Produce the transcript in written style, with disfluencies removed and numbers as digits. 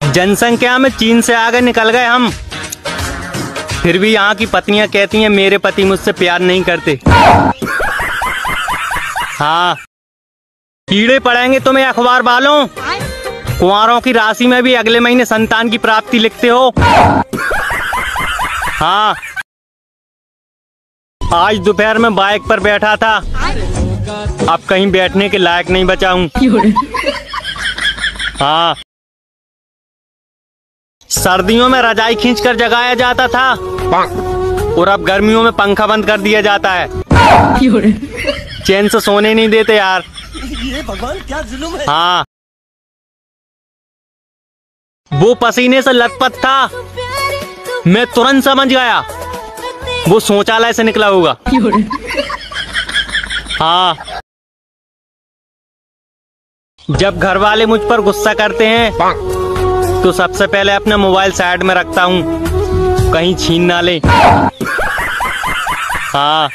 जनसंख्या में चीन से आगे निकल गए हम, फिर भी यहाँ की पत्नियां कहती हैं मेरे पति मुझसे प्यार नहीं करते। हाँ, कीड़े पड़ेंगे तुम्हें अखबार वालों। कुंवारों की राशि में भी अगले महीने संतान की प्राप्ति लिखते हो। हाँ, आज दोपहर में बाइक पर बैठा था, अब कहीं बैठने के लायक नहीं बचा हूँ। हाँ, सर्दियों में रजाई खींचकर जगाया जाता था और अब गर्मियों में पंखा बंद कर दिया जाता है। चैन से सोने नहीं देते यार। ये भगवान क्या जुल्म है। हाँ, वो पसीने से लथपथ था, मैं तुरंत समझ गया वो शौचालय से निकला होगा। हाँ, जब घर वाले मुझ पर गुस्सा करते हैं तो सबसे पहले अपना मोबाइल साइड में रखता हूँ, कहीं छीन ना ले। हाँ।